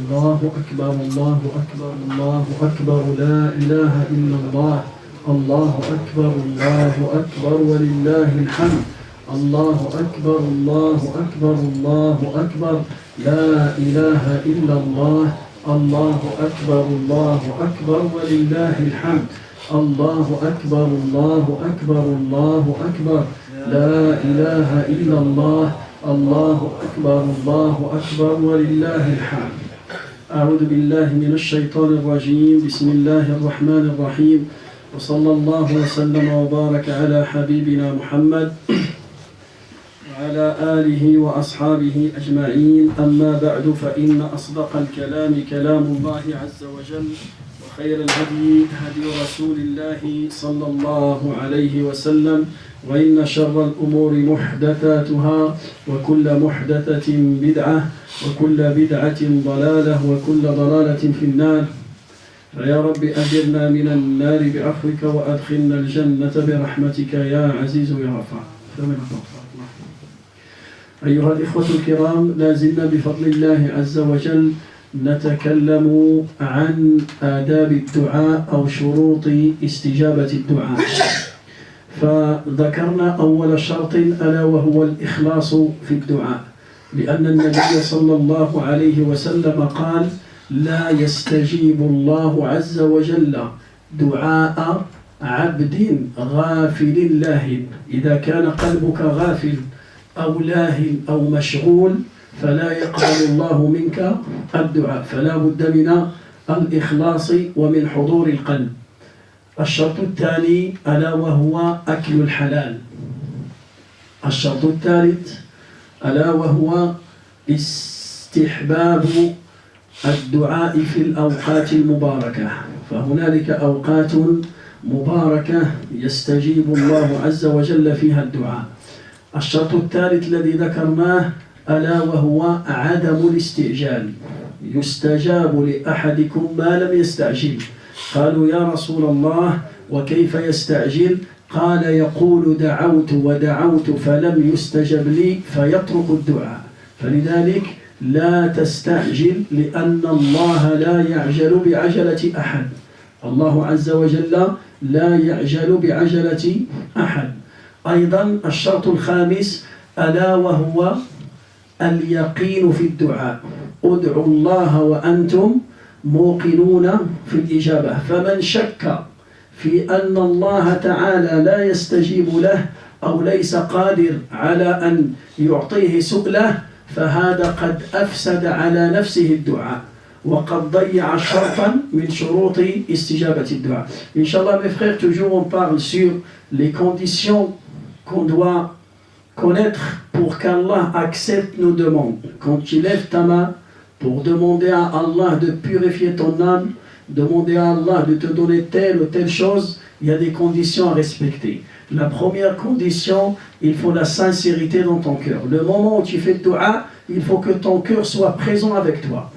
الله أكبر الله أكبر الله أكبر لا إله إلا الله الله أكبر ولله الحمد الله أكبر الله أكبر لا إله إلا الله الله أكبر ولله الحمد الله أكبر لا إله إلا الله الله أكبر ولله الحمد. أعوذ بالله من الشيطان الرجيم. بسم الله الرحمن الرحيم. وصلى الله وسلم وبارك على حبيبنا محمد وعلى آله وأصحابه أجمعين. أما بعد فإن أصدق الكلام كلام الله عز وجل وخير الهدي هدي رسول الله صلى الله عليه وسلم وإن شر الأمور محدثاتها وكل محدثة بدعة وكل بدعة ضلالة وكل ضلالة في النار. فيا رب أجرنا من النار بعفوك وأدخلنا الجنة برحمتك يا عزيز يا غفار. أيها الإخوة الكرام، لا زلنا بفضل الله عز وجل نتكلم عن آداب الدعاء أو شروط استجابة الدعاء. فذكرنا أول شرط ألا وهو الإخلاص في الدعاء، لأن النبي صلى الله عليه وسلم قال: لا يستجيب الله عز وجل دعاء عبد غافل لاهٍ. إذا كان قلبك غافل أو لاهٍ أو مشغول فلا يقبل الله منك الدعاء، فلا بد من الإخلاص ومن حضور القلب. الشرط الثاني ألا وهو أكل الحلال. الشرط الثالث ألا وهو استحباب الدعاء في الأوقات المباركة، فهنالك أوقات مباركة يستجيب الله عز وجل فيها الدعاء. الشرط الثالث الذي ذكرناه ألا وهو عدم الاستعجال. يستجاب لأحدكم ما لم يستعجل. قالوا: يا رسول الله وكيف يستعجل؟ قال: يقول دعوت ودعوت فلم يستجب لي فيترك الدعاء. فلذلك لا تستعجل، لأن الله لا يعجل بعجلة أحد. الله عز وجل لا يعجل بعجلة أحد. أيضا الشرط الخامس ألا وهو اليقين في الدعاء. ادعوا الله وأنتم موقنون في الإجابة. فمن شك في أن الله تعالى لا يستجيب له أو ليس قادر على أن يعطيه سؤله فهذا قد أفسد على نفسه الدعاء وقد ضيع شرطا من شروط استجابة الدعاء. Inch'Allah, mes frères, toujours on parle sur les conditions qu'on doit connaître pour qu'Allah accepte nos demandes. Quand tu lèves ta main pour demander à Allah de purifier ton âme, demander à Allah de te donner telle ou telle chose, il y a des conditions à respecter. La première condition, il faut la sincérité dans ton cœur. Le moment où tu fais le dua, il faut que ton cœur soit présent avec toi.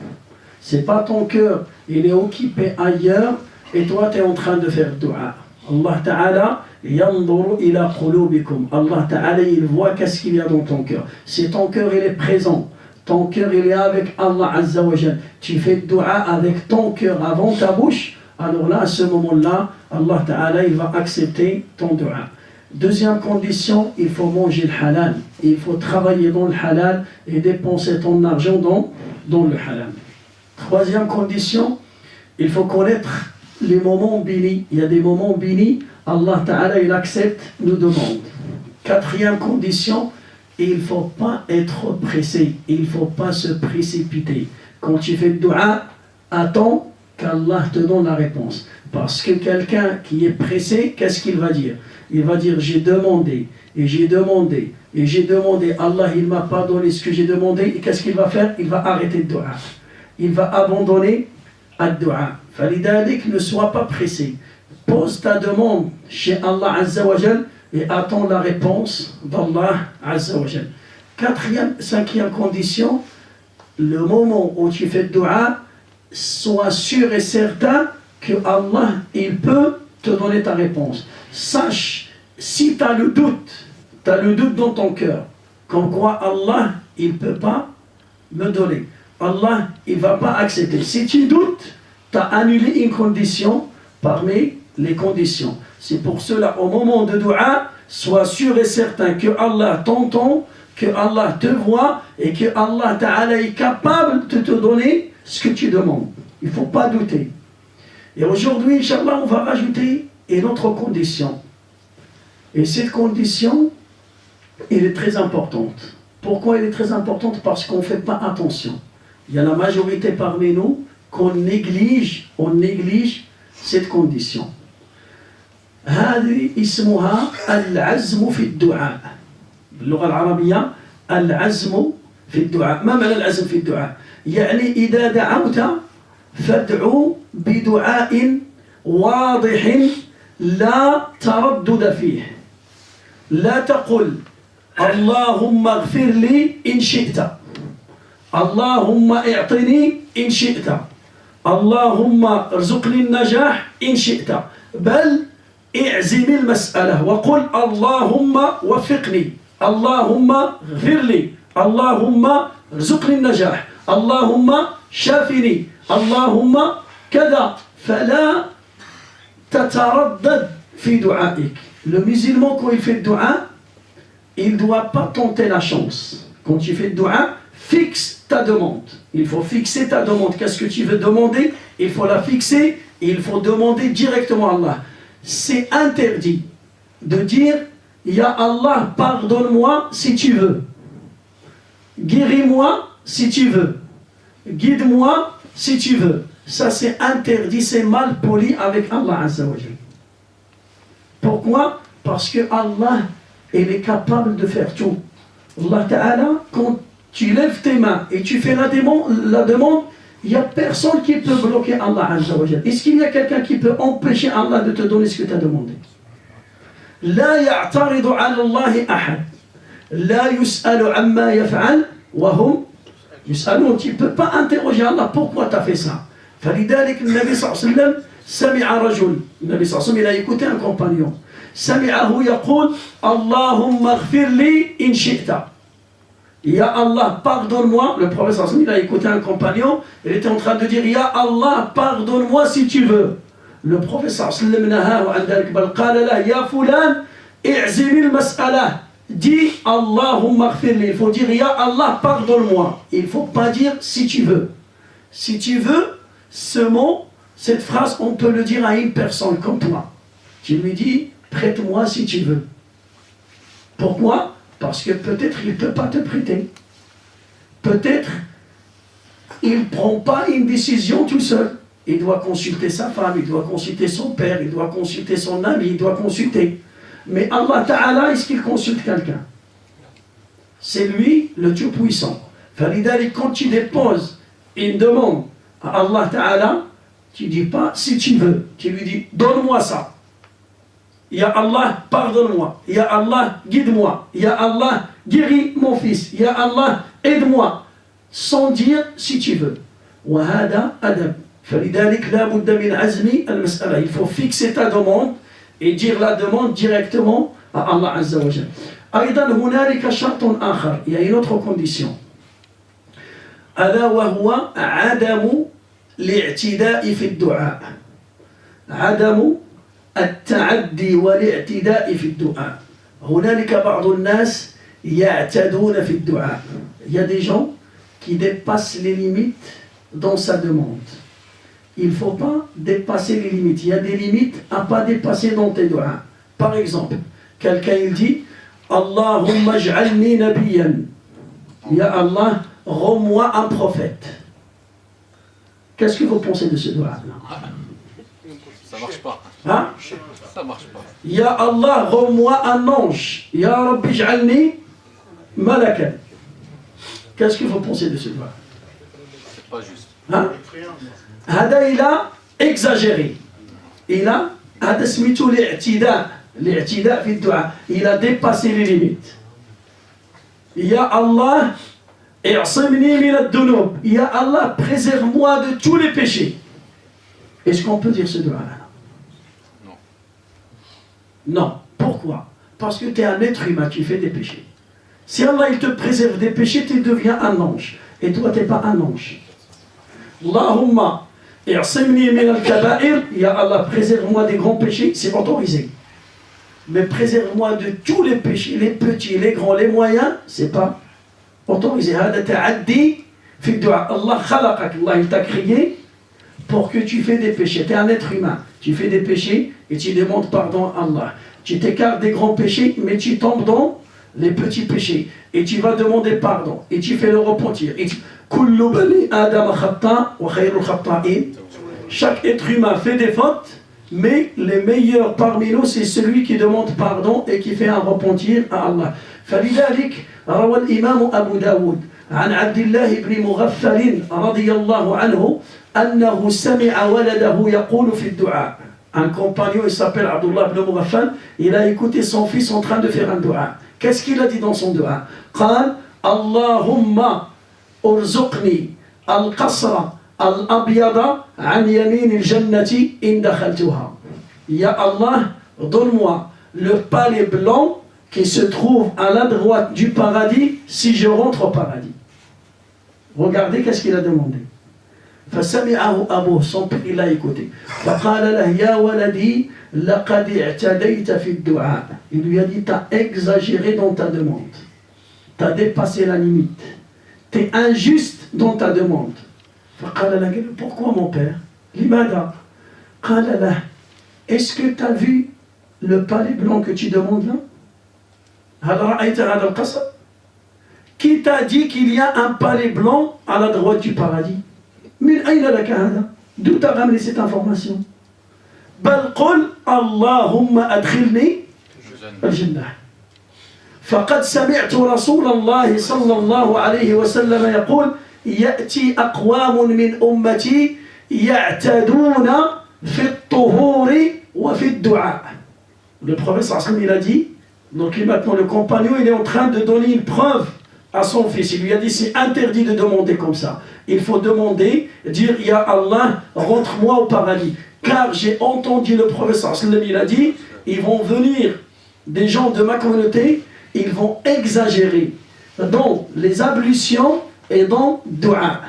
C'est pas ton cœur, il est occupé ailleurs et toi tu es en train de faire le dua. Allah Ta'ala yanzuru ila qulubikum. Allah Ta'ala il voit qu'est-ce qu'il y a dans ton cœur. Si ton cœur il est présent, ton cœur il est avec Allah Azza wa Jal, tu fais le dua avec ton cœur avant ta bouche, alors là à ce moment-là Allah Ta'ala il va accepter ton dua. Deuxième condition, il faut manger le halal. Il faut travailler dans le halal et dépenser ton argent dans le halal. Troisième condition, il faut connaître les moments bénis. Il y a des moments bénis, Allah Ta'ala il accepte nos demandes. Quatrième condition, il ne faut pas être pressé, il ne faut pas se précipiter. Quand tu fais le dua, attends qu'Allah te donne la réponse. Parce que quelqu'un qui est pressé, qu'est-ce qu'il va dire? Il va dire: j'ai demandé, et j'ai demandé, et j'ai demandé, Allah il ne m'a pas donné ce que j'ai demandé, et qu'est-ce qu'il va faire? Il va arrêter le dua. Il va abandonner le dua. Falidalik, ne sois pas pressé. Pose ta demande chez Allah Azza wa Jal et attends la réponse d'Allah Azza wa Jal. Cinquième condition, le moment où tu fais le dua, sois sûr et certain que Allah il peut te donner ta réponse. Sache, si tu as le doute dans ton cœur, comme quoi Allah il ne peut pas me donner. Allah, il ne va pas accepter. Si tu doutes, tu as annulé une condition parmi les conditions. C'est pour cela, au moment de dua, sois sûr et certain que Allah t'entend, que Allah te voit et que Allah Ta'ala est capable de te donner ce que tu demandes. Il ne faut pas douter. Et aujourd'hui, Inch'Allah, on va rajouter une autre condition. Et cette condition, elle est très importante. Pourquoi elle est très importante? Parce qu'on ne fait pas attention. Il y a la majorité parmi nous qu'on néglige, on néglige cette condition. هذه اسمها العزم في الدعاء. باللغة العربية العزم في الدعاء. ما معنى العزم في الدعاء؟ يعني إذا دعوت فادعو بدعاء واضح لا تردد فيه. لا تقل اللهم اغفر لي إن شئت، اللهم اعطني إن شئت، اللهم ارزقني النجاح إن شئت، بل اعزم المسألة وقل اللهم وفقني، اللهم اغفر لي، اللهم ارزقني النجاح، اللهم شافني، اللهم كذا. فلا تتردد في دعائك. Le musulman, quand il fait le dua, il ne doit pas tenter la chance. Quand tu fais le dua, fixe ta demande. Il faut fixer ta demande. Qu'est-ce que tu veux demander? Il faut la fixer et il faut demander directement à Allah. C'est interdit de dire Ya Allah, pardonne-moi si tu veux. Guéris-moi si tu veux. Guide-moi si tu veux. Ça c'est interdit, c'est mal poli avec Allah Azza wa Jalla. Pourquoi? Parce que Allah, il est capable de faire tout. Allah Ta'ala, quand tu lèves tes mains et tu fais la demande, il n'y a personne qui peut bloquer Allah Azza wa Jalla. Est-ce qu'il y a quelqu'un qui peut empêcher Allah de te donner ce que tu as demandé? لا يعترض على الله أحد لا يسأل عما يفعل وهم يسألون. Tu ne peux pas interroger Allah pourquoi tu as fait ça. فلذلك النبي صلى الله عليه وسلم سمع رجل. النبي صلى الله عليه وسلم il a écouté un compagnon. سمعه يقول اللهم اغفر لي إن شئت. Ya Allah, pardonne-moi. Le prophète صلى الله عليه وسلم il a écouté un compagnon. Il était en train de dire Ya Allah, pardonne-moi si tu veux. Le prophète صلى الله عليه وسلم نهاه عن ذلك بل قال له يا فلان اعزم المسألة. Dis Allahumma اغفر لي. Il faut dire Ya Allah, pardonne-moi. Il ne faut pas dire si tu veux. Si tu veux, ce mot, cette phrase, on peut le dire à une personne comme toi. Tu lui dis prête-moi si tu veux. Pourquoi? Parce que peut-être il ne peut pas te prêter. Peut-être il ne prend pas une décision tout seul. Il doit consulter sa femme, il doit consulter son père, il doit consulter son ami, il doit consulter. Mais Allah Ta'ala, est-ce qu'il consulte quelqu'un? C'est lui le Tout-Puissant. Quand tu déposes une demande à Allah Ta'ala, tu ne dis pas si tu veux, tu lui dis donne-moi ça. Ya Allah, pardonne-moi. Ya Allah, guide-moi. Ya Allah, guéris mon fils. Ya Allah, aide-moi. Sans dire si tu veux. وهذا أدب. فلذلك لا بد من عزم المسألة. Il faut fixer ta demande et dire la demande directement à Allah Azza wa Jalla. أيضا هنالك شرط آخر. Il y a une autre condition. ألا وهو عدم الاعتداء في الدعاء. عدم التعدي والاعتداء في الدعاء. هنالك بعض الناس يعتدون في الدعاء. Il y a des gens qui dépassent les limites dans sa demande. Il ne faut pas dépasser les limites. Il y a des limites à ne pas dépasser dans tes doigts. Par exemple, quelqu'un il dit Allahumma j'alni nabiyyan. Ya Allah, rends-moi un prophète. Qu'est-ce que vous pensez de ce doigt-là? Ça marche pas. Hein? Ça marche pas. Ya Allah, rends-moi un ange. Ya Rabbi j'alni malakan. Qu'est-ce que vous pensez de ce doigt? C'est pas juste. Hein? هذا il a exagéré. Il a هذا سميته الاعتداء في الدعاء. Il a dépassé les limites. Ya Allah, اعصمني من الذنوب. Ya Allah, préserve-moi de tous les péchés. Est-ce qu'on peut dire ce doigt-là? Non. Non. Pourquoi? Parce que tu es un être humain qui fait des péchés. Si Allah il te préserve des péchés, tu deviens un ange. Et toi, tu n'es pas un ange. Allahumma, i'simni min al-kaba'ir, ya Allah, préserve-moi des grands péchés, c'est autorisé. Mais préserve-moi de tous les péchés, les petits, les grands, les moyens, c'est pas autorisé. Hada ta'addi fi du'a. Allah khalaqak, Allah il t'a créé pour que tu fais des péchés. Tu es un être humain, tu fais des péchés et tu demandes pardon à Allah. Tu t'écartes des grands péchés, mais tu tombes dans les petits péchés. Et tu vas demander pardon. Et tu fais le repentir. Kullu bani Adam khata wa khayrul khata'in. Chaque être humain fait des fautes, mais les meilleurs parmi nous, c'est celui qui demande pardon et qui fait un repentir à Allah. فلذلك روى الإمام أبو داود عن عبد الله بن مغفل رضي الله عنه أنه سمع ولده يقول في الدعاء. Un compagnon, il s'appelle Abdullah ibn Mughaffal, il a écouté son fils en train de faire un dua. Qu'est-ce qu'il a dit dans son dua? قال اللهم ارزقني القصر الأبيض عن يمين الجنة إن دخلتها. Ya Allah, donne-moi le palais blanc qui se trouve à la droite du paradis si je rentre au paradis. Regardez qu'est-ce qu'il a demandé. فسمعه أبوه, son père il a écouté. فقال له يا ولدي لقد اعتديت في الدعاء. Il lui a dit, t'as exagéré dans ta demande. T'as dépassé la limite. T'es injuste dans ta demande. فقال له, pourquoi mon père? لماذا? قال له, est-ce que t'as vu le palais blanc que tu demandes là? هل رأيت هذا القصر? Qui t'a dit qu'il y a un palais blanc à la droite du paradis? من أين لك هذا? D'où t'as ramené cette information? بل قل اللهم أدخلني الجنة. فقد سمعت رسول الله صلى الله عليه وسلم يقول يأتي أقوام من أمتي يعتدون في الطهور وفي الدعاء. Le prophète sallallahu alayhi wa sallam, il a dit, donc maintenant le compagnon il est en train de donner une preuve à son fils. Il lui a dit, c'est interdit de demander comme ça. Il faut demander, dire, Ya Allah, rentre-moi au paradis. Car j'ai entendu le prophète sallallahu alayhi wa sallam, il a dit, ils vont venir, des gens de ma communauté, ils vont exagérer dans les ablutions et dans dua.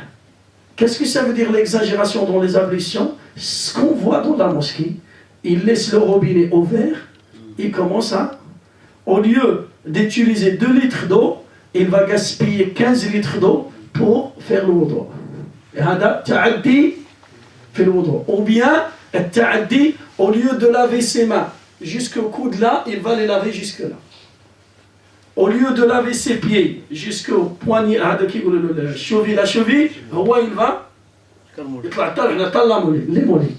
Qu'est-ce que ça veut dire l'exagération dans les ablutions? Ce qu'on voit dans la mosquée, il laisse le robinet ouvert, il commence à, au lieu d'utiliser 2 litres d'eau, il va gaspiller 15 litres d'eau pour faire le wudu. Ou bien, au lieu de laver ses mains jusqu'au coude là, il va les laver jusque là. Au lieu de laver ses pieds jusqu'au poignet, la cheville, il va les mollets.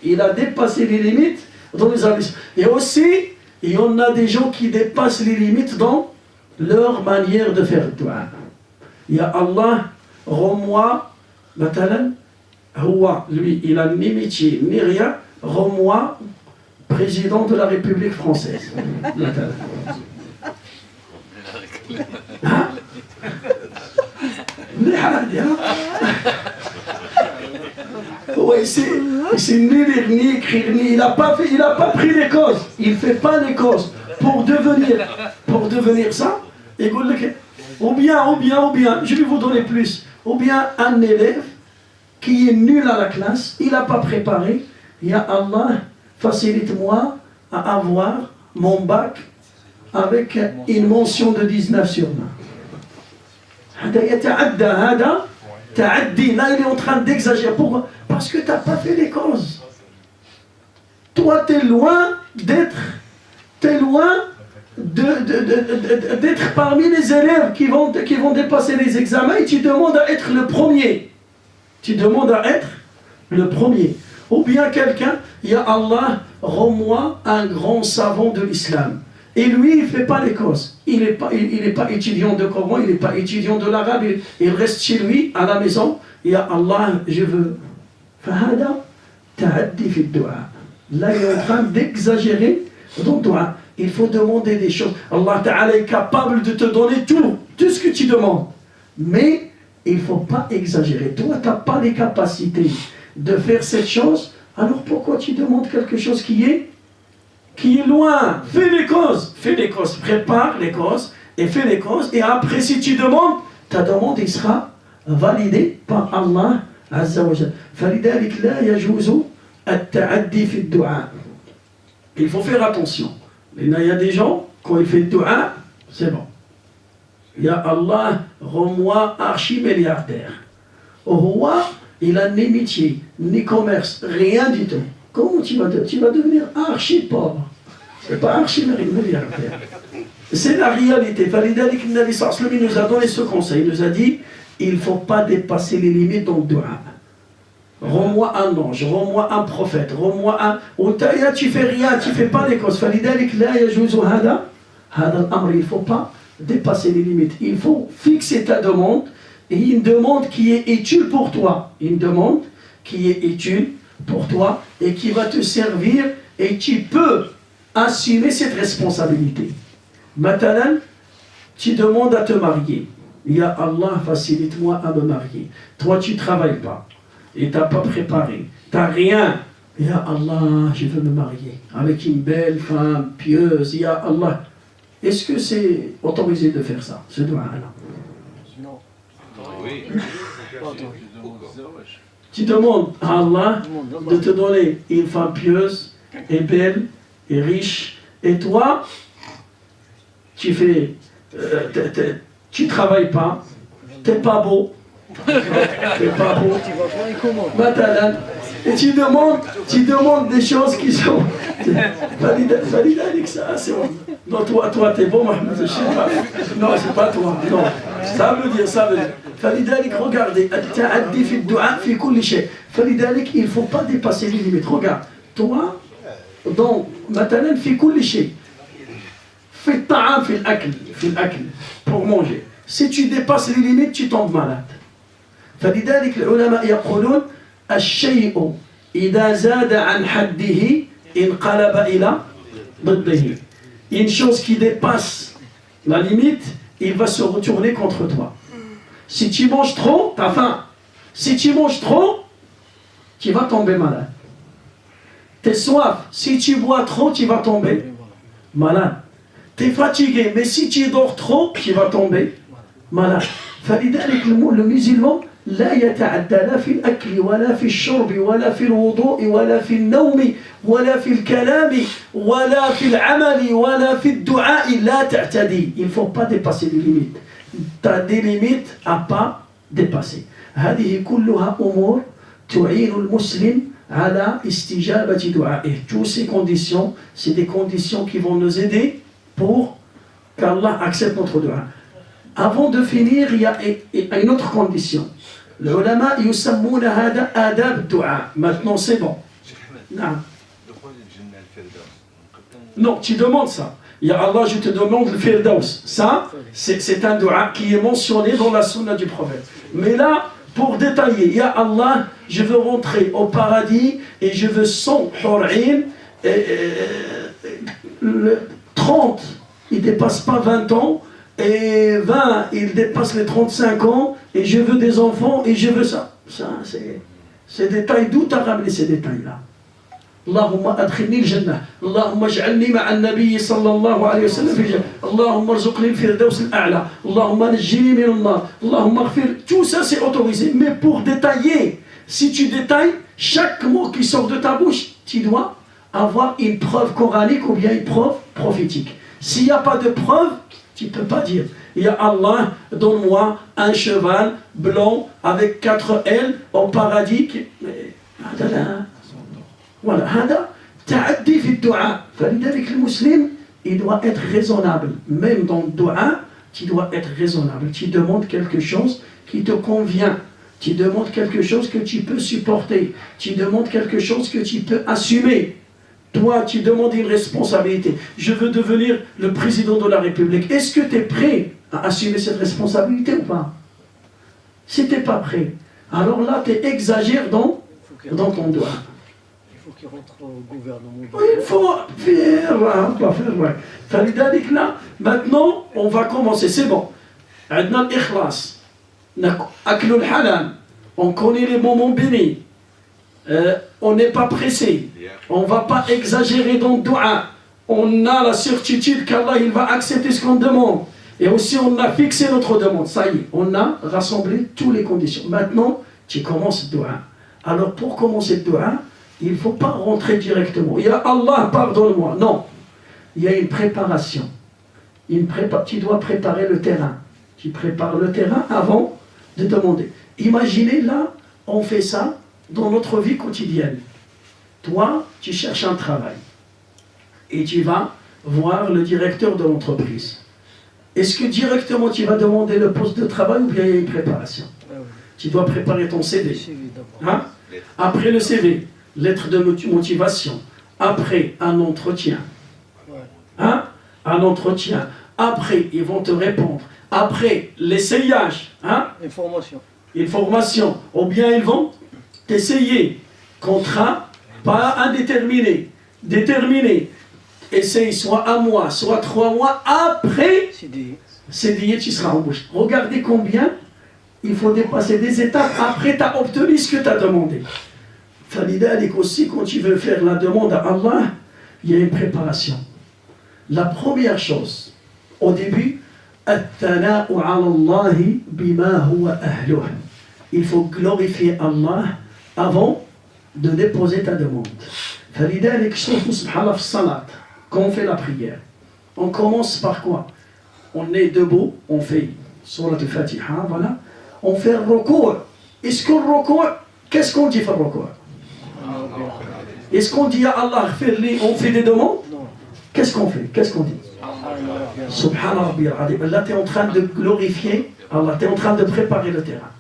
Il a dépassé les limites dans les ablutions. Et aussi, il y en a des gens qui dépassent les limites dans leur manière de faire dua. Ya Allah, rends-moi, lui, il a ni métier, ni rien, rends-moi président de la République française. Hein? Ouais, c'est ni lire, ni écrire, il n'a pas pris les causes. Il ne fait pas les causes pour devenir ça. Ou bien, je vais vous donner plus. Ou bien un élève qui est nul à la classe, il n'a pas préparé. Ya Allah, facilite-moi à avoir mon bac avec une mention de 19 sur 20. Là, il est en train d'exagérer. Pourquoi? Parce que tu n'as pas fait les causes. Toi, tu es loin d'être parmi les élèves qui vont dépasser les examens et tu demandes à être le premier. Ou bien quelqu'un, Ya Allah, rends-moi un grand savant de l'islam. Et lui, il ne fait pas les causes. Il n'est pas étudiant de Coran, il n'est pas étudiant de l'arabe, il reste chez lui, à la maison. Ya Allah, je veux. Fahada, ta'addi fi dua. Là, il est en train d'exagérer dans toi. Il faut demander des choses. Allah Ta'ala est capable de te donner tout ce que tu demandes. Mais il ne faut pas exagérer. Toi, tu n'as pas les capacités de faire cette chose. Alors pourquoi tu demandes quelque chose qui est loin? Fais les causes, prépare les causes et fais les causes. Et après, si tu demandes, ta demande il sera validée par Allah Azza wa Jal. فلذلك لا يجوز التعدي في الدعاء. Il faut faire attention. Il y a des gens, quand ils font le dua, c'est bon. Ya Allah, rends-moi archi-milliardaire. Au roi, il a ni métier, ni commerce, rien du tout. Comment tu vas devenir archi-pauvre? C'est pas archi-milliardaire. C'est la réalité. فلذلك النبي صلى الله عليه وسلم nous a donné ce conseil. Il nous a dit, il ne faut pas dépasser les limites dans le dua. Rends-moi un ange, rends-moi un prophète, rends-moi un... Tu fais rien, tu fais pas les causes. فلذلك لا يجوز هذا الأمر. Il ne faut pas dépasser les limites. Il faut fixer ta demande, et une demande qui est utile pour toi. Une demande qui est utile pour toi et qui va te servir, et tu peux assumer cette responsabilité. Maintenant, tu demandes à te marier. Ya Allah, facilite-moi à me marier. Toi, tu ne travailles pas et tu n'as pas préparé. Tu n'as rien. Ya Allah, je veux me marier avec une belle femme pieuse. Ya Allah. Est-ce que c'est autorisé de faire ça, ce doigt-là? Non. Oui. Tu demandes à Allah de te donner une femme pieuse et belle et riche. Et toi, tu fais... tu travailles pas, t'es pas beau. T'es pas beau. Maintenant, et tu demandes des choses qui sont... Valide avec ça, c'est bon. Non, toi, t'es beau, Mohamed, je sais pas. Non, c'est pas toi. Non. Ça veut dire. فلذلك, regardez, التعدي في الدعاء في كل شيء. فلذلك, il ne faut pas dépasser les limites. Regarde, toi, donc, مثلا في كل شيء. في الطعام في الأكل pour manger. Si tu dépasses les limites, tu tombes malade. فلذلك العلماء يقولون الشيء إذا زاد عن حده انقلب إلى ضده. Une chose qui dépasse la limite, il va se retourner contre toi. Si tu manges trop, tu as faim. Si tu manges trop, tu vas tomber malade. Tu es soif. Si tu bois trop, tu vas tomber malade. Tu es fatigué, mais si tu dors trop, tu vas tomber malade. فلذلك le musulman لا يتعدى لا في الأكل ولا في الشرب ولا في الوضوء ولا في النوم ولا في الكلام ولا في العمل ولا في الدعاء. لا تعتدي. Il ne faut pas dépasser les limites. Tu as des limites à pas dépasser. هذه كلها أمور تعين المسلم على استجابة دعائه. Toutes ces conditions, c'est des conditions qui vont nous aider pour qu'Allah accepte notre dua. Avant de finir, il y a une autre condition. Les ulama يسمون هذا آداب الدعاء. Maintenant c'est bon. Non. Non, tu demandes ça. Ya Allah, je te demande le firdaus. Ça, c'est un dua qui est mentionné dans la sunna du prophète. Mais là, pour détailler, Ya Allah, je veux rentrer au paradis et je veux 100 hur'in, 30, il ne dépasse pas 20 ans, et 20, il dépasse les 35 ans, et je veux des enfants, et je veux ça. Ça, c'est ces détails. D'où tu as ramené ces détails-là? اللهم أدخلني الجنة، اللهم اجعلني مع النبي صلى الله عليه وسلم في الجنة، اللهم ارزقني الفردوس الأعلى، اللهم نجني من النار، اللهم اغفر. Tout ça c'est autorisé, mais pour détailler, si tu détailles chaque mot qui sort de ta bouche, tu dois avoir une preuve coranique ou bien une preuve prophétique. S'il n'y a pas de preuve, tu ne peux pas dire Ya Allah, donne-moi un cheval blanc avec 4 ailes au paradis. Voilà, هذا تعدي في الدعاء. فلذلك المسلم, il doit être raisonnable. Même dans le dua, tu dois être raisonnable. Tu demandes quelque chose qui te convient. Tu demandes quelque chose que tu peux supporter. Tu demandes quelque chose que tu peux assumer. Toi, tu demandes une responsabilité. Je veux devenir le président de la République. Est-ce que tu es prêt à assumer cette responsabilité ou pas? Si tu n'es pas prêt, alors là, tu exagères dans ton dua. Qui rentre au gouvernement. Oui, il faut faire. فلذلك là, maintenant, on va commencer. C'est bon. عندنا الإخلاص. أكل الحلال. On connaît les moments bénis. On n'est pas pressé. On ne va pas exagérer dans le dua. On a la certitude qu'Allah il va accepter ce qu'on demande. Et aussi, on a fixé notre demande. Ça y est, on a rassemblé toutes les conditions. Maintenant, tu commences le dua. Alors, pour commencer le dua, il ne faut pas rentrer directement. Il y a Allah, pardonne-moi. Non. Il y a une préparation. Tu dois préparer le terrain. Tu prépares le terrain avant de demander. Imaginez là, on fait ça dans notre vie quotidienne. Toi, tu cherches un travail. Et tu vas voir le directeur de l'entreprise. Est-ce que directement tu vas demander le poste de travail ou bien il y a une préparation? Tu dois préparer ton CV. Hein? Après le CV, lettre de motivation. Après, un entretien. Hein? Un entretien. Après, ils vont te répondre. Après, l'essayage. Hein? Une formation. Ou bien ils vont t'essayer. Contrat, pas indéterminé. Déterminé. Essaye soit un mois, soit 3 mois. Après, CDI, tu seras embauché. Regardez combien il faut dépasser des étapes. Après, tu as obtenu ce que tu as demandé. Falidalik aussi, quand tu veux faire la demande à Allah, il y a une préparation. La première chose, au début, il faut glorifier Allah avant de déposer ta demande. فلذلك شوفوا سبحان الله في الصلاة quand on fait la prière on commence par quoi? On est debout, on fait Surat al-Fatiha, voilà, on fait le recours. Est-ce que le recours, qu'est-ce qu'on dit pour le recours? Est-ce qu'on dit à Allah on fait des demandes? Qu'est-ce qu'on fait? Qu'est-ce qu'on dit? Subhana Rabbi al-Azim. Là tu es en train de glorifier Allah, tu es en train de préparer le terrain.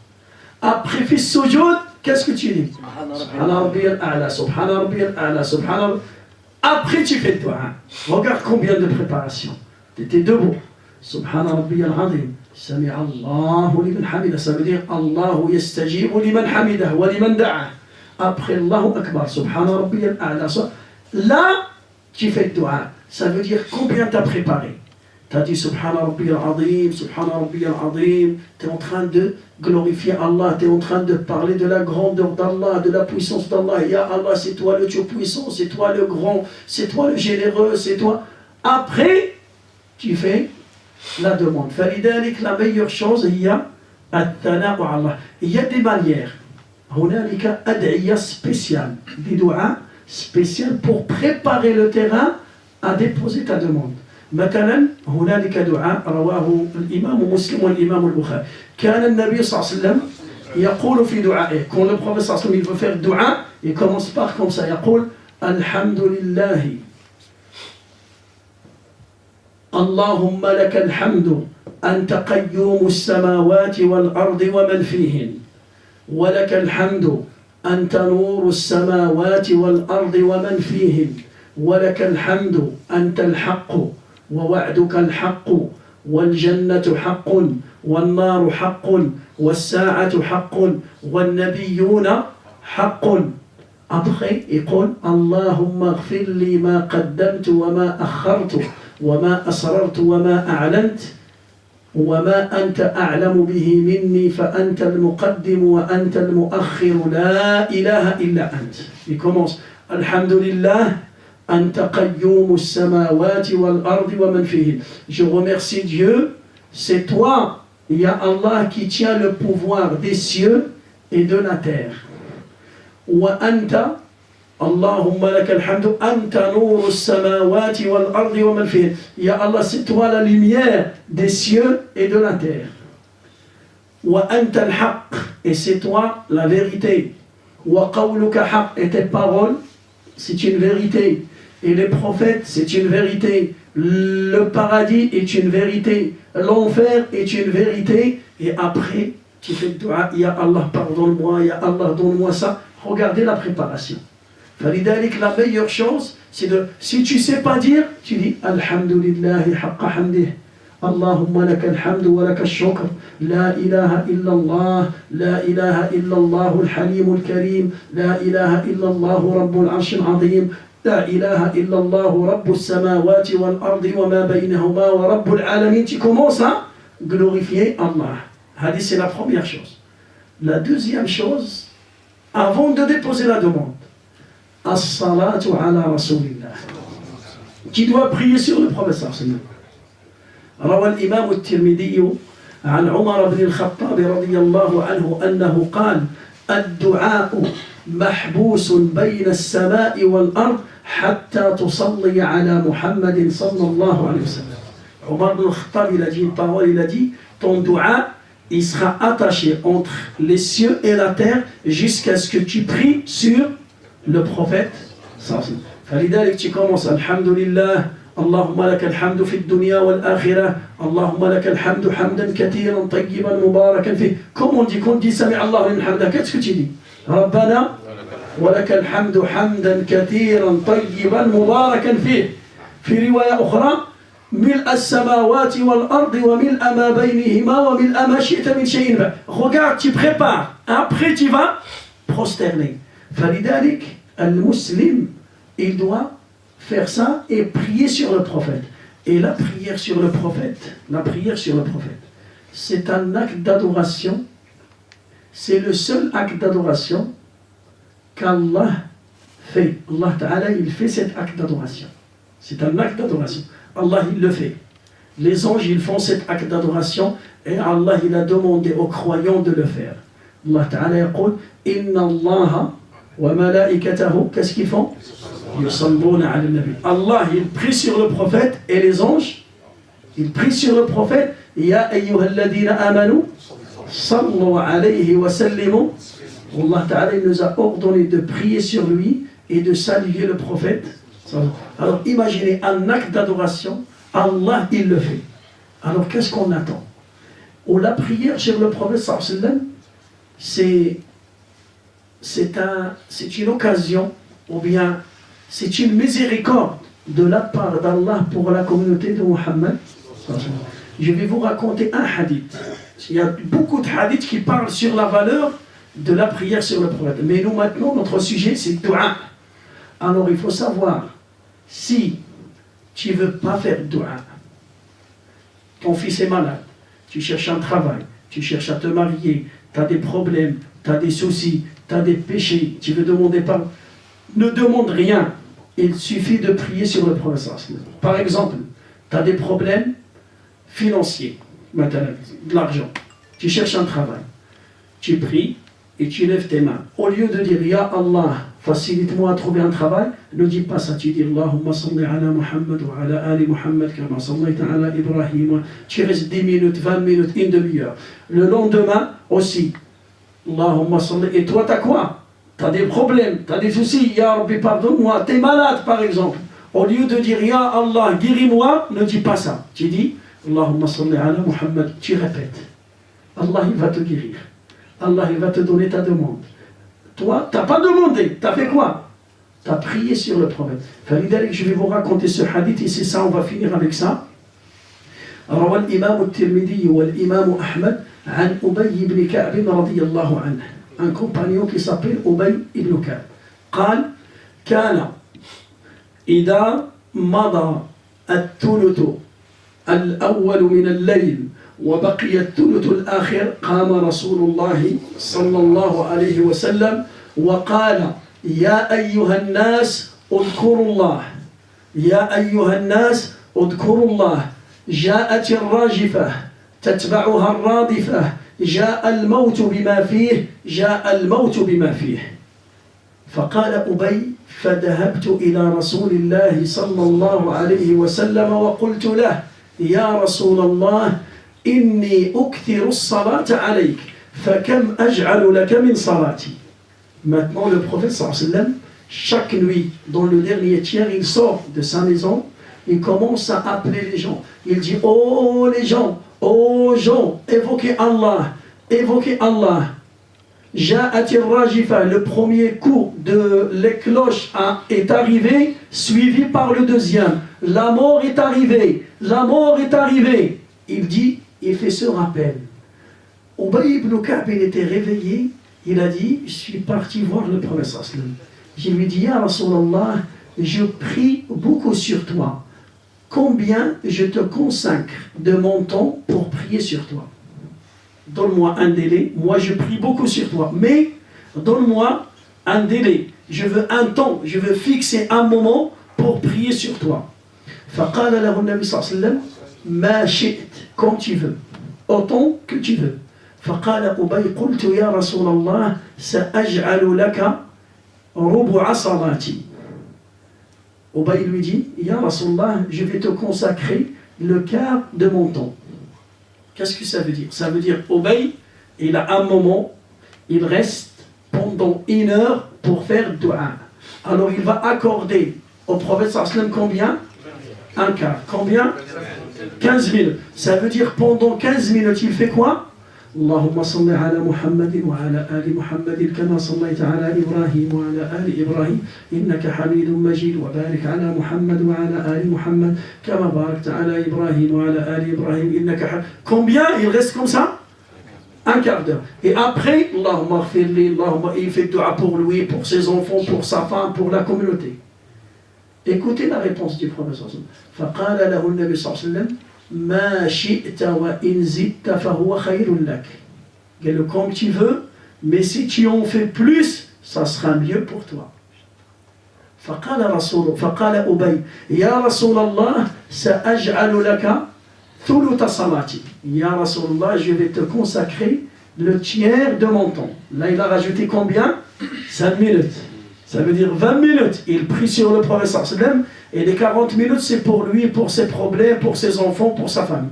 Après fils sujoud, qu'est-ce que tu dis? Subhana Rabbi al-A'la, Subhana Rabbi al-A'la, Subhana. Après tu fais toi. Regarde combien de préparation. Tu étais debout. Subhana Rabbi al-Azim. Sami Allahu liman hamida. Ça veut dire Allahu yastajibu liman hamidah wa liman da'a. Après Allahu Akbar. Subhana Rabbi al-A'la. Là, tu fais toi. Ça veut dire combien tu as préparé. Tu as dit Subhana Rabbi al-Azim, Subhana Rabbi al-Azim. Tu es en train de glorifier Allah, tu es en train de parler de la grandeur d'Allah, de la puissance d'Allah. Ya Allah, c'est toi le Dieu puissant, c'est toi le grand, c'est toi le généreux, c'est toi. Après, tu fais la demande. فلذلك la meilleure chose, il y a الثناء على الله. Il y a des manières. هنالك أدعية spéciales, des doigts spéciales pour préparer le terrain à déposer ta demande. مثلا هنالك دعاء رواه الإمام مسلم والإمام البخاري. كان النبي صلى الله عليه وسلم يقول في دعائه quand le prophète صلى الله عليه وسلم il veut faire dua, il commence par comme ça, يقول الحمد لله اللهم لك الحمد أنت قيوم السماوات والأرض ومن فيهن ولك الحمد أنت نور السماوات والأرض ومن فيهن ولك الحمد أنت الحق ووعدك الحق والجنة حق والنار حق والساعة حق والنبيون حق. Après, يقول اللهم اغفر لي ما قدمت وما أخرت وما أسررت وما أعلنت وما أنت أعلم به مني فأنت المقدم وأنت المؤخر لا إله إلا أنت. Il commence الحمد لله أنت قيوم السماوات والأرض ومن فيهن. Je remercie Dieu, c'est toi, il y a Allah qui tient le pouvoir des cieux et de la terre. وأنت اللهم لك الحمد أنت نور السماوات والأرض ومن فيهن. Ya Allah, c'est toi la lumière des cieux et de la terre. وأنت الحق, et c'est toi la vérité. وقولك حق, et tes paroles, c'est une vérité. Et les prophètes, c'est une vérité. Le paradis est une vérité. L'enfer est une vérité. Et après, tu fais le dua, Ya Allah, pardonne-moi, Ya Allah, donne-moi ça. Regardez la préparation. فلذلك la meilleure chose, c'est de, si tu ne sais pas dire, tu dis Alhamdulillahi haqqa hamdih. اللهم لك الحمد ولك الشكر لا إله إلا الله لا إله إلا الله الحليم الكريم لا إله إلا الله رب العرش العظيم لا إله إلا الله رب السماوات والأرض وما بينهما ورب العالمين. Tu commences à glorifier Allah. Hadith, c'est la première chose. La deuxième chose, avant de déposer la demande, as-salatu ala rasulillah. Tu dois prier sur le prophète sallallahu alayhi wa sallam. روى الإمام الترمذي عن عمر بن الخطاب رضي الله عنه أنه قال الدعاء محبوس بين السماء والأرض حتى تصلي على محمد صلى الله عليه وسلم. Omar ibn Khattab, il a dit une parole, il a dit ton dua, il sera attaché entre les cieux et la terre jusqu'à ce que tu pries sur le prophète. فلذلك tu commences Alhamdulillah, اللهم لك الحمد في الدنيا والآخرة, اللهم لك الحمد حمدا كثيرا طيبا مباركا فيه. Comme on dit, quand on dit سمع الله لمن حمده, qu'est-ce que tu dis? ربنا ولك الحمد حمدا كثيرا طيبا مباركا فيه. في رواية أخرى ملء السماوات والأرض وملء ما بينهما وملء ما شئت من شيء بعد. Regarde, tu prépares, après tu vas prosterner. فلذلك المسلم, il doit faire ça et prier sur le prophète. Et la prière sur le prophète, c'est un acte d'adoration. C'est le seul acte d'adoration qu'Allah fait. Allah Ta'ala, il fait cet acte d'adoration. C'est un acte d'adoration. Allah, il le fait. Les anges, ils font cet acte d'adoration et Allah, il a demandé aux croyants de le faire. Allah Ta'ala yaqul, Inna Allah wa malaikatahu, qu'est-ce qu'ils font? Yusalluna ala nabi. Allah, il prie sur le prophète et les anges, ils prient sur le prophète. Ya ayyuhalladhina amanu, sallu alayhi wa sallimu. Allah Ta'ala, il nous a ordonné de prier sur lui et de saluer le prophète. Alors imaginez un acte d'adoration, Allah il le fait. Alors qu'est-ce qu'on attend? Ou la prière sur le prophète sallam, c'est une occasion, ou bien c'est une miséricorde de la part d'Allah pour la communauté de Muhammad. Je vais vous raconter un hadith. Il y a beaucoup de hadiths qui parlent sur la valeur de la prière sur le prophète. Mais nous maintenant, notre sujet c'est dua. Alors il faut savoir, si tu ne veux pas faire dua, ton fils est malade, tu cherches un travail, tu cherches à te marier, tu as des problèmes, tu as des soucis, tu as des péchés, tu veux demander pardon, ne demande rien, il suffit de prier sur le prophète. Par exemple, tu as des problèmes financiers, maintenant, de l'argent, tu cherches un travail, tu pries et tu lèves tes mains. Au lieu de dire Ya Allah, facilite-moi à trouver un travail, ne dis pas ça, tu dis Allahumma salli ala Muhammad wa ala ali Muhammad kama sallaita ala Ibrahim. Tu restes 10 minutes, 20 minutes, une demi-heure. Le lendemain aussi, Allahumma salli. Et toi, t'as quoi? T'as des problèmes, t'as des soucis. Ya Rabbi, pardonne-moi. T'es malade, par exemple. Au lieu de dire Ya Allah, guéris-moi, ne dis pas ça. Tu dis Allahumma salli ala Muhammad. Tu répètes. Allah, il va te guérir. Allah, il va te donner ta demande. Toi, tu n'as pas demandé, tu as fait quoi? Tu as prié sur le prophète. Je vais vous raconter ce hadith et c'est ça, on va finir avec ça. روى الإمام الترمذي والإمام أحمد عن أبي بن كعب رضي الله عنه. Un compagnon qui s'appelle Ubay ibn Ka'b. قال كان إذا مضى الثلث الأول من الليل وبقي الثلث الآخر قام رسول الله صلى الله عليه وسلم وقال يا أيها الناس اذكروا الله يا أيها الناس اذكروا الله جاءت الراجفة تتبعها الرادفة جاء الموت بما فيه جاء الموت بما فيه. فقال أبي فذهبت إلى رسول الله صلى الله عليه وسلم وقلت له يا رسول الله إني أكثر الصلاة عليك فكم أجعل لك من صلاتي. Maintenant le prophète sallallahu alayhi wa sallam, chaque nuit dans le dernier tiers il sort de sa maison, il commence à appeler les gens, il dit oh les gens, oh gens, évoquez Allah, évoquez Allah. Ja'atir rajifa, le premier coup de les cloches est arrivé, suivi par le deuxième. La mort est arrivée, la mort est arrivée. Il dit, il fait ce rappel. Ubay ibn Ka'b, il était réveillé, il a dit, je suis parti voir le prophète sallallahu alayhi wa sallam. Je lui dis, Ya Rasulallah, je prie beaucoup sur toi. Combien je te consacre de mon temps pour prier sur toi? Donne-moi un délai, moi je prie beaucoup sur toi, mais donne-moi un délai, je veux un temps, je veux fixer un moment pour prier sur toi. فقال له النبي صلى الله عليه وسلم ما شئت, comme tu veux, autant que tu veux. فقال أبي قلت يا رسول الله سأجعل لك ربع صلاتي. Ubay lui dit, Ya Rasulallah, je vais te consacrer le quart de mon temps. Qu'est-ce que ça veut dire? Ça veut dire, Ubay, il a un moment, il reste pendant 1 heure pour faire dua. Alors il va accorder au prophète sallam combien? Un quart. Combien? 15 minutes. Ça veut dire pendant 15 minutes, il fait quoi? اللهم صل على محمد وعلى آل محمد كما صليت على إبراهيم وعلى آل إبراهيم إنك حميد مجيد وبارك على محمد وعلى آل محمد كما باركت على إبراهيم وعلى آل إبراهيم إنك حميد. Combien il reste comme ça? Un quart d'heure. Et après, Allahumma ghfirli, Allahumma, il fait dua pour lui, pour ses enfants, pour sa femme, pour la communauté. Écoutez la réponse du prophète sallallahu alayhi wa sallam. فقال له النبي صلى الله عليه وسلم ما شئت وإن زدت فهو خير لك. Dis-le comme tu veux, mais si tu en fais plus, ça sera mieux pour toi. فقال أبي يا رسول الله سأجعل لك ثلث صلاتي. Ya Rasulallah, je vais te consacrer le tiers de mon temps. Là, il a rajouté combien? 5 minutes. Ça veut dire 20 minutes. Il prie sur le prophète sallallahu alayhi wa sallam. Et les 40 minutes, c'est pour lui, pour ses problèmes, pour ses enfants, pour sa famille.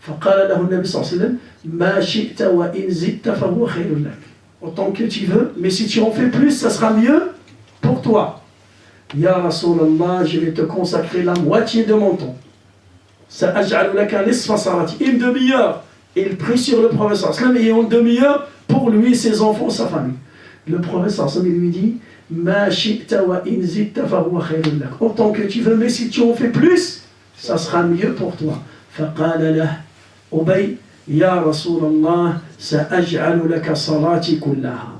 فقال له النبي صلى الله عليه وسلم ما شئت وإن زدت فهو خير لك. Autant que tu veux, mais si tu en fais plus, ça sera mieux pour toi. Ya Rasulallah, je vais te consacrer la moitié de mon temps. سأجعل لك نصف صلاتي. Une demi-heure. Il prie sur le prophète sallallahu alayhi wa sallam et une demi-heure pour lui, ses enfants, sa famille. Le prophète sallallahu alayhi wa sallam lui dit ما شئت وإن زدت فهو خير لك. Autant que tu veux, mais si tu en fais plus, ça sera mieux pour toi. فقال له أبي يا رسول الله سأجعل لك صلاتي كلها.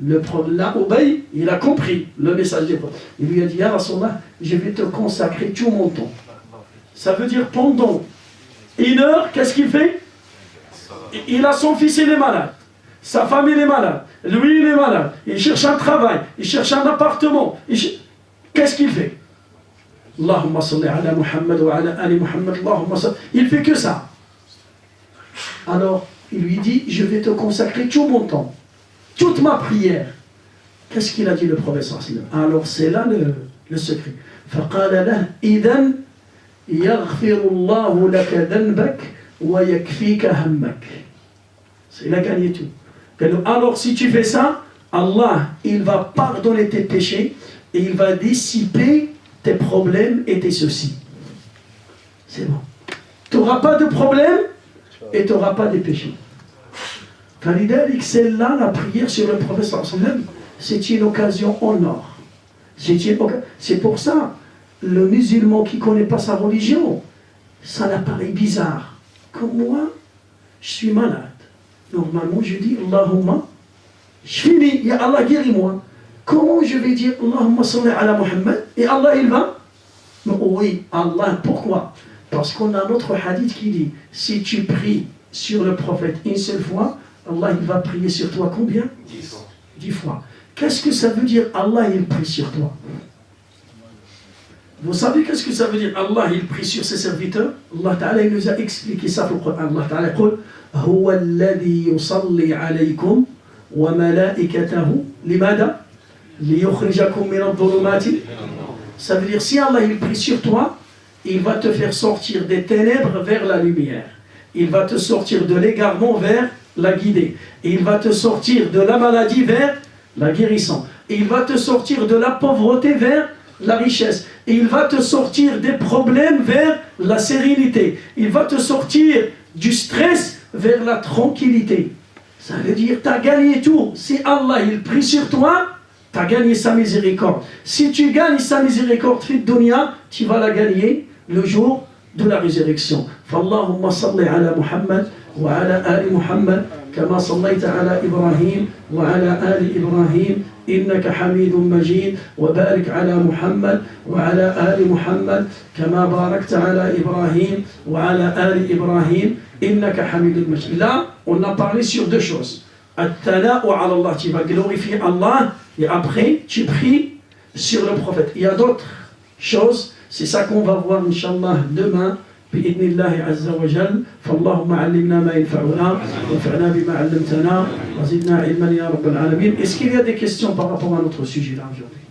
Là, Ubay, il a compris le message du prophète. Il lui a dit, Ya Rasulallah, je vais te consacrer tout mon temps. Ça veut dire pendant 1 heure, qu'est-ce qu'il fait? Il a son fils, il est malade. Sa famille est malade. Lui, il est malade. Il cherche un travail. Il cherche un appartement. Qu'est-ce qu'il fait? Allahumma salli ala Muhammad wa ala ali Muhammad. Allahumma salli. Il fait que ça. Alors, il lui dit, je vais te consacrer tout mon temps. Toute ma prière. Qu'est-ce qu'il a dit le prophète sallallahu alayhi wa sallam? Alors, c'est là le secret. فقال له إذن يغفر الله لك ذنبك ويكفيك همك. Il a gagné tout. Alors si tu fais ça, Allah, il va pardonner tes péchés et il va dissiper tes problèmes et tes soucis. C'est bon. Tu n'auras pas de problème et tu n'auras pas de péchés. C'est là la prière sur le prophète sallallahu alayhi wa sallam. C'est une occasion en or. C'est pour ça, le musulman qui ne connaît pas sa religion, ça l'apparaît bizarre. Comme moi, je suis malade. Normalement, je dis Allahumma, je finis, ya Allah, guéris-moi. Comment je vais dire Allahumma salli ala Muhammad et Allah il va? Mais oui, Allah, pourquoi? Parce qu'on a notre hadith qui dit si tu pries sur le prophète une seule fois, Allah il va prier sur toi combien? 10 fois. 10 fois. Qu'est-ce que ça veut dire Allah il prie sur toi? Vous savez qu'est-ce que ça veut dire Allah il prie sur ses serviteurs? Allah Ta'ala il nous a expliqué ça dans le Coran. Allah Ta'ala dit هو الذي يصلي عليكم وملائكته لماذا؟ ليخرجكم من الظلمات. Ça veut dire si Allah il prie sur toi, il va te faire sortir des ténèbres vers la lumière. Il va te sortir de l'égarement vers la guidée. Et il va te sortir de la maladie vers la guérison. Et il va te sortir de la pauvreté vers la richesse. Et il va te sortir des problèmes vers la sérénité. Il va te sortir du stress vers la tranquillité. Ça veut dire tu as gagné tout. Si Allah il prie sur toi, tu as gagné sa miséricorde. Si tu gagnes sa miséricorde fi dunya, tu vas la gagner le jour de la résurrection. Fallahumma salli ala Muhammad wa ala ali Muhammad kama sallaita ala Ibrahim wa ala ali Ibrahim إنك حميد مجيد وبارك على محمد وعلى آل محمد كما باركت على إبراهيم وعلى آل إبراهيم إنك حميد مجيد. Là, on a parlé sur deux choses. At-thana'u ala Allah, tu vas glorifier Allah et après tu pries sur le prophète. Il y a d'autres choses, c'est ça qu'on va voir Inch'Allah demain بإذن الله عز وجل. فاللهم علمنا ما ينفعنا وانفعنا بما علمتنا وزدنا علما يا رب العالمين. Est-ce qu'il y a des questions par rapport à notre sujet là aujourd'hui?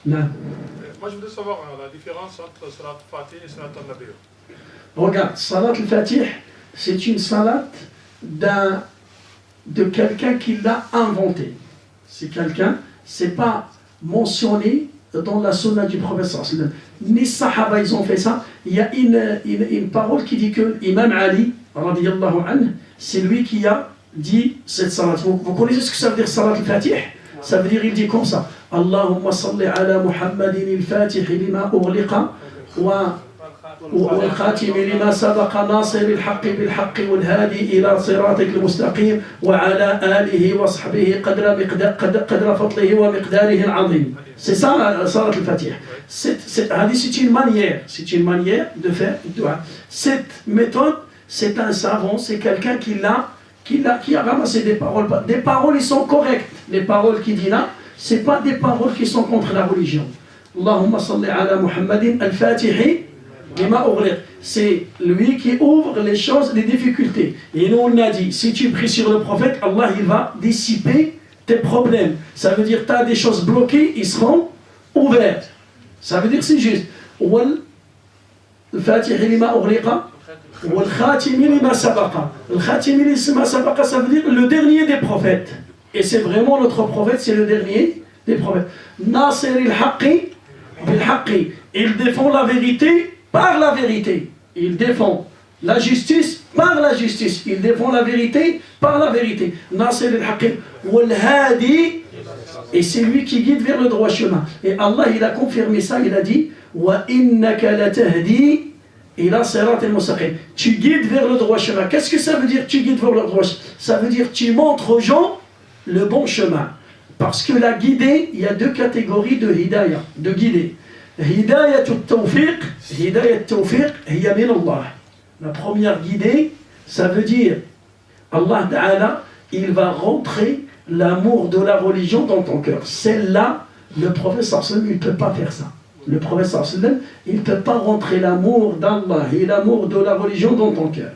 Non. Moi je voudrais savoir la différence entre Salat al-Fatih et Salat al-Nabi. Regarde, Salat al-Fatih, c'est une salat de quelqu'un qui l'a inventé. C'est quelqu'un, c'est pas mentionné dans la sunna du prophète. Ni Sahaba ils ont fait ça. Il y a une parole qui dit que Imam Ali, radiyallahu anhu, c'est lui qui a dit cette salat. Vous connaissez ce que ça veut dire Salat al-Fatih? Ça veut dire, il dit comme ça: Allahumma salli ala Muhammadin al-Fatih lima ughliqa والخاتم لما سبق ناصر الحق بالحق والهادي إلى صراطك المستقيم وعلى آله وصحبه قدر فضله ومقداره العظيم. C'est ça, Salat al-Fatih. C'est une manière de faire dua. Cette méthode, c'est un savant, c'est quelqu'un qui a ramassé des paroles. Des paroles, ils sont correctes. Les paroles qu'il dit là, ce n'est pas des paroles qui sont contre la religion. Allahumma salli ala Muhammadin al-Fatihi. C'est lui qui ouvre les choses, les difficultés. Et nous on a dit, si tu pries sur le prophète, Allah il va dissiper tes problèmes. Ça veut dire tu as des choses bloquées, ils seront ouvertes. Ça veut dire c'est juste. Al-Fatih lima ughliqa wal-Khatim lima sabaqa. Al-Khatim lima sabaqa, ça veut dire le dernier des prophètes. Et c'est vraiment notre prophète, c'est le dernier des prophètes. Nasir al-Haqqi bil-Haqqi. Il défend la vérité par la vérité. Il défend la justice par la justice. Il défend la vérité par la vérité. Nasir al-Haqqi wal-Hadi. Et c'est lui qui guide vers le droit chemin. Et Allah, il a confirmé ça, il a dit wa innaka latahdi ila sirat al-mustaqim. Tu guides vers le droit chemin. Qu'est-ce que ça veut dire, tu guides vers le droit chemin? Ça veut dire tu montres aux gens le bon chemin. Parce que la guider, il y a deux catégories de hidayah, de guider. Hidayat al-tawfiq, hidayat al-tawfiq, hiya min Allah. La première guidée, ça veut dire Allah Ta'ala, il va rentrer l'amour de la religion dans ton cœur. Celle-là, le prophète sallam, il ne peut pas faire ça. Le prophète sallam, il ne peut pas rentrer l'amour d'Allah et l'amour de la religion dans ton cœur.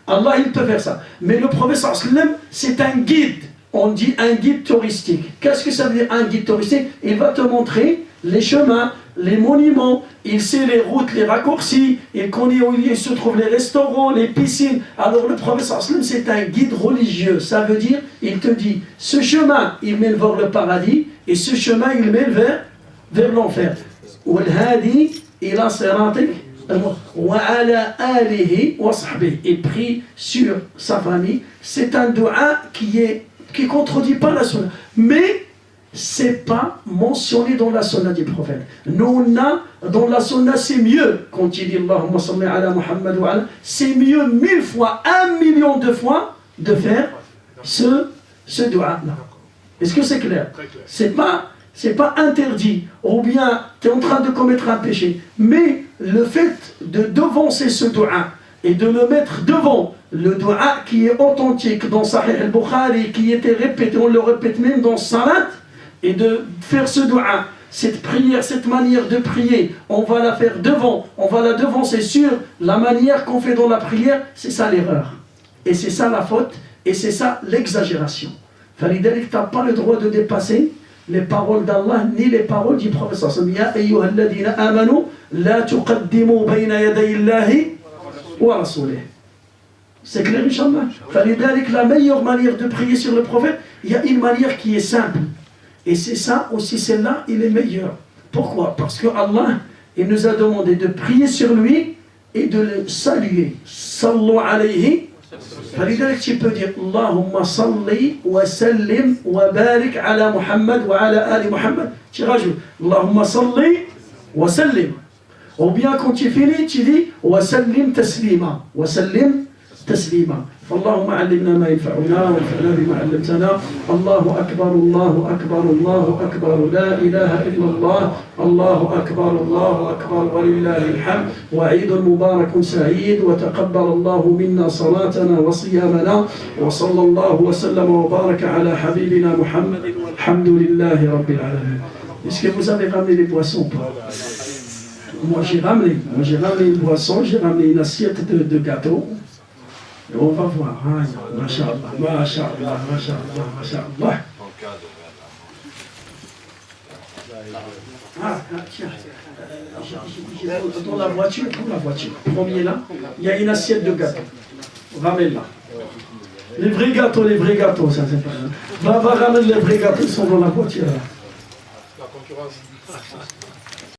Allah, il peut faire ça. Mais le prophète sallam, c'est un guide. On dit un guide touristique. Qu'est-ce que ça veut dire un guide touristique? Il va te montrer les chemins, les monuments, il sait les routes, les raccourcis, il connaît où il se trouvent les restaurants, les piscines. Alors le prophète sallam, c'est un guide religieux. Ça veut dire, il te dit, ce chemin, il mène vers le paradis, et ce chemin, il mène vers l'enfer. Il prie sur sa famille. C'est un dua qui contredit pas la sunna. Mais c'est pas mentionné dans la sunna du prophète. Nous, on a, dans la sunna, c'est mieux. Quand il dit Allahumma salli ala Muhammad wa ala, c'est mieux 1000 fois, 1 million de fois, de faire ce dua-là. Est-ce que c'est clair? C'est pas interdit, ou bien tu es en train de commettre un péché. Mais le fait de devancer ce dua et de le mettre devant le dua qui est authentique dans Sahih al-Bukhari, qui était répété, on le répète même dans Salat, et de faire ce dua, cette prière, cette manière de prier, on va la faire devant, on va la devancer sur la manière qu'on fait dans la prière, c'est ça l'erreur. Et c'est ça la faute, et c'est ça l'exagération. Falidalik, tu n'as pas le droit de dépasser les paroles d'Allah, ni les paroles du prophète sallallahu alayhi wa sallam. Ya ayyuhalladhina amanu, la tuqaddimu bayna yaday Allahi wa rasulih. C'est clair, Inch'Allah. Falidalik, la meilleure manière de prier sur le prophète, il y a une manière qui est simple. Et c'est ça aussi, celle-là, il est meilleur. Pourquoi? Parce que Allah, il nous a demandé de prier sur lui et de le saluer. Sallu alayhi. فلذلك tu peux dire Allahumma salli wa sallim wa barik ala Muhammad wa ala ali Muhammad. Tu rajoutes Allahumma salli wa sallim. Ou bien quand tu finis, tu dis wa sallim taslima. Wa sallim taslima. فاللهم علمنا ما ينفعنا وانفعنا بما علمتنا. الله أكبر الله أكبر الله أكبر لا إله إلا الله. الله أكبر الله أكبر ولله الحمد. وعيد مبارك سعيد وتقبل الله منا صلاتنا وصيامنا وصلى الله وسلم وبارك على حبيبنا محمد والحمد لله رب العالمين. Est-ce que vous avez ramené les boissons ou pas? Moi j'ai ramené une boisson, j'ai ramené une assiette de gâteau. Et on va voir. Masha'Allah, Masha'Allah, Masha'Allah, Masha'Allah. Tiens, dans la voiture, premier là, il y a une assiette de gâteau. Ramène-la. Les vrais gâteaux, ça c'est pas. Va ramener les vrais gâteaux, ils sont dans la voiture là. La concurrence.